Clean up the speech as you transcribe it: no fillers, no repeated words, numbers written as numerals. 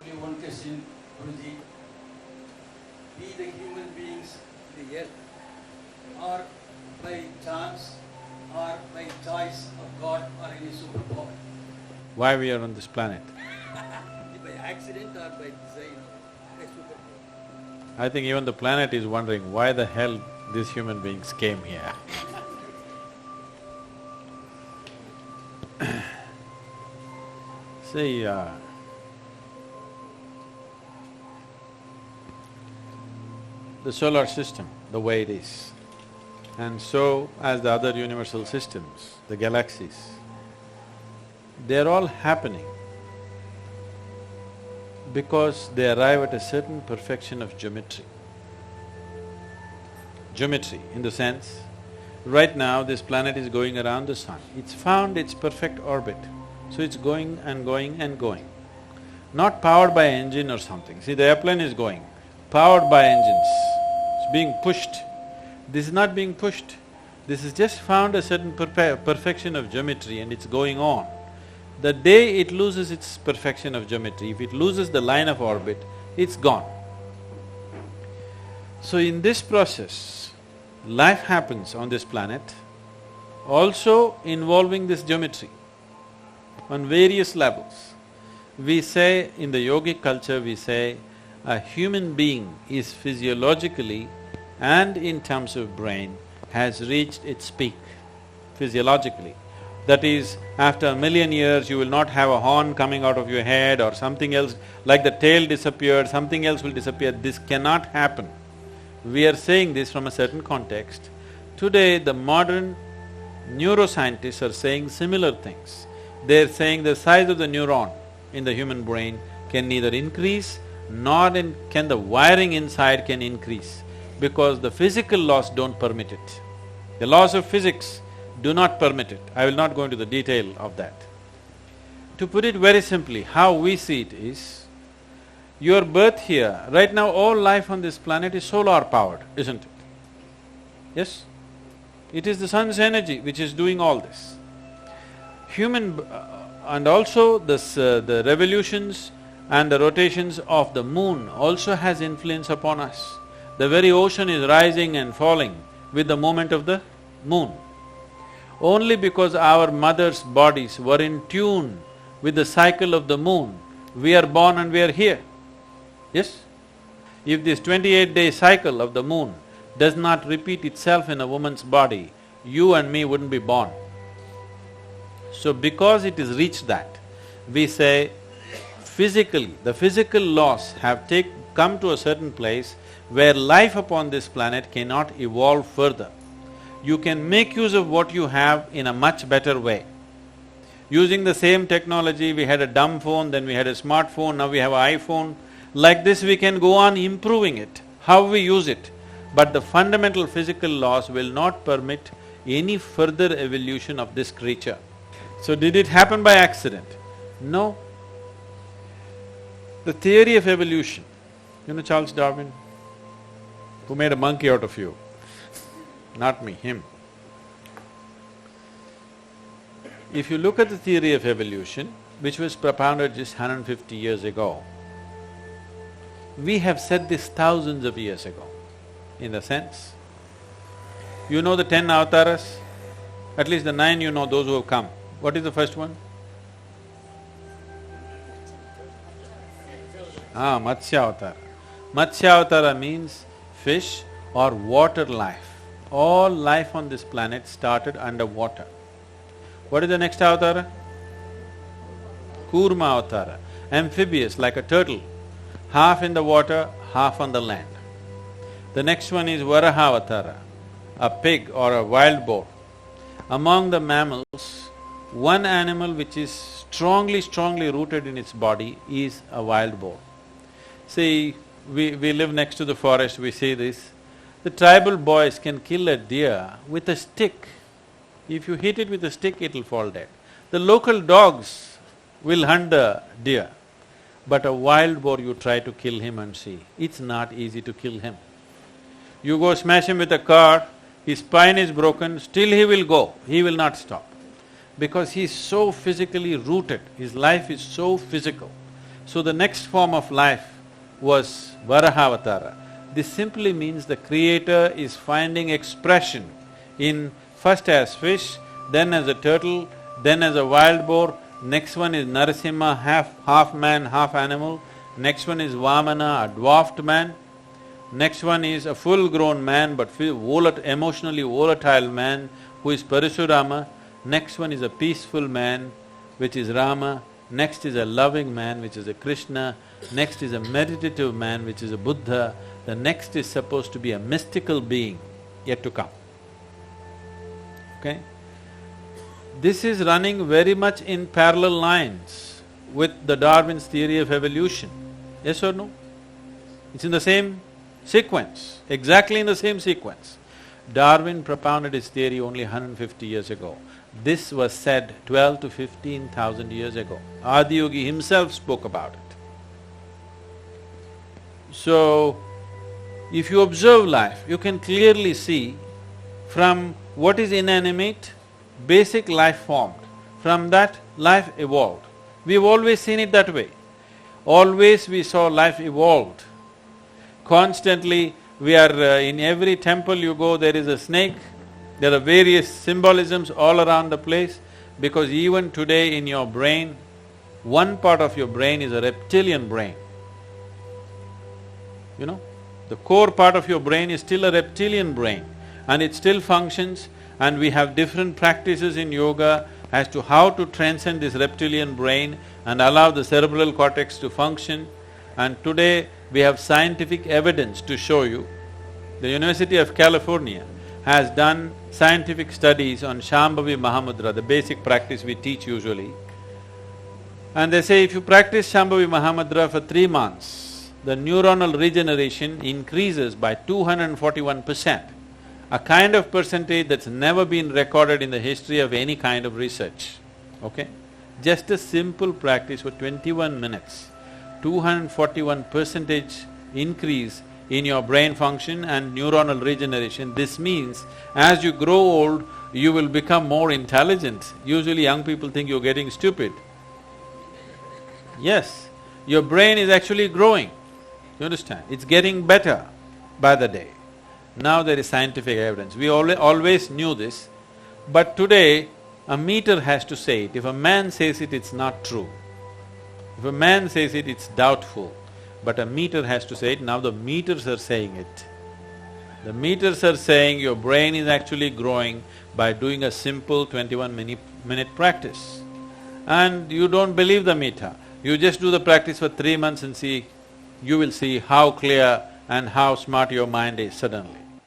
Only one question, Guruji. We the human beings, the earth, are by chance or by choice of God or any superpower? Why we are on this planet? By accident or by design or by superpower? I think even the planet is wondering why the hell these human beings came here. See, the solar system, the way it is, and so as the other universal systems, the galaxies, they're all happening because they arrive at a certain perfection of geometry. Geometry in the sense, right now this planet is going around the sun, it's found its perfect orbit, so it's going and going and going. Not powered by engine or something. See, the airplane is going, powered by engines, it's being pushed. This is not being pushed, this has just found a certain perfection of geometry and it's going on. The day it loses its perfection of geometry, if it loses the line of orbit, it's gone. So in this process, life happens on this planet, also involving this geometry on various levels. We say, in the yogic culture, we say, a human being is physiologically and in terms of brain has reached its peak, physiologically. That is, after 1,000,000 years, you will not have a horn coming out of your head or something else, like the tail disappeared, something else will disappear. This cannot happen. We are saying this from a certain context. Today, the modern neuroscientists are saying similar things. They're saying the size of the neuron in the human brain can neither increase nor can the wiring inside can increase, because the physical laws don't permit it. The laws of physics do not permit it. I will not go into the detail of that. To put it very simply, how we see it is, your birth here, right now all life on this planet is solar powered, isn't it? Yes? It is the sun's energy which is doing all this. And also the revolutions and the rotations of the moon also has influence upon us. The very ocean is rising and falling with the movement of the moon. Only because our mothers' bodies were in tune with the cycle of the moon, we are born and we are here. Yes? If this 28-day cycle of the moon does not repeat itself in a woman's body, you and me wouldn't be born. So because it has reached that, we say physically, the physical laws have come to a certain place where life upon this planet cannot evolve further. You can make use of what you have in a much better way. Using the same technology, we had a dumb phone, then we had a smartphone, now we have an iPhone. Like this we can go on improving it, how we use it. But the fundamental physical laws will not permit any further evolution of this creature. So did it happen by accident? No. The theory of evolution, you know Charles Darwin, who made a monkey out of you? Not me, him. If you look at the theory of evolution, which was propounded just 150 years ago, we have said this thousands of years ago, in the sense, you know the 10 avatars? At least the 9 you know, those who have come. What is the first one? Matsya Avatara. Matsya Avatara means fish or water life. All life on this planet started underwater. What is the next avatara? Kurma Avatara, amphibious like a turtle, half in the water, half on the land. The next one is Varaha Avatara, a pig or a wild boar. Among the mammals, one animal which is strongly rooted in its body is a wild boar. See, we live next to the forest, we see this. The tribal boys can kill a deer with a stick. If you hit it with a stick, it'll fall dead. The local dogs will hunt the deer, but a wild boar you try to kill him and see, it's not easy to kill him. You go smash him with a car, his spine is broken, still he will go, he will not stop. Because he's so physically rooted, his life is so physical. So the next form of life was Varahavatara. This simply means the creator is finding expression in first as fish, then as a turtle, then as a wild boar, next one is Narasimha, half man, half animal, next one is Vamana, a dwarfed man, next one is a full-grown man but emotionally volatile man who is Parashurama, next one is a peaceful man which is Rama, next is a loving man which is a Krishna, next is a meditative man which is a Buddha, the next is supposed to be a mystical being yet to come. Okay? This is running very much in parallel lines with the Darwin's theory of evolution. Yes or no? It's in the same sequence, exactly in the same sequence. Darwin propounded his theory only 150 years ago. This was said 12 to 15,000 years ago. Adiyogi himself spoke about it. So, if you observe life, you can clearly see from what is inanimate, basic life formed. From that, life evolved. We've always seen it that way. Always we saw life evolved. Constantly, we are in every temple you go, there is a snake, there are various symbolisms all around the place, because even today in your brain, one part of your brain is a reptilian brain. You know, the core part of your brain is still a reptilian brain and it still functions, and we have different practices in yoga as to how to transcend this reptilian brain and allow the cerebral cortex to function. And today we have scientific evidence to show you. The University of California has done scientific studies on Shambhavi Mahamudra, the basic practice we teach usually. And they say if you practice Shambhavi Mahamudra for 3 months, the neuronal regeneration increases by 241%, a kind of percentage that's never been recorded in the history of any kind of research, okay? Just a simple practice for 21 minutes, 241% increase in your brain function and neuronal regeneration. This means as you grow old, you will become more intelligent. Usually young people think you're getting stupid. Yes, your brain is actually growing, you understand? It's getting better by the day. Now there is scientific evidence. We always knew this, but today a meter has to say it. If a man says it, it's not true. If a man says it, it's doubtful. But a meter has to say it. Now the meters are saying it. The meters are saying your brain is actually growing by doing a simple 21-minute practice. And you don't believe the meter. You just do the practice for 3 months and see, you will see how clear and how smart your mind is suddenly.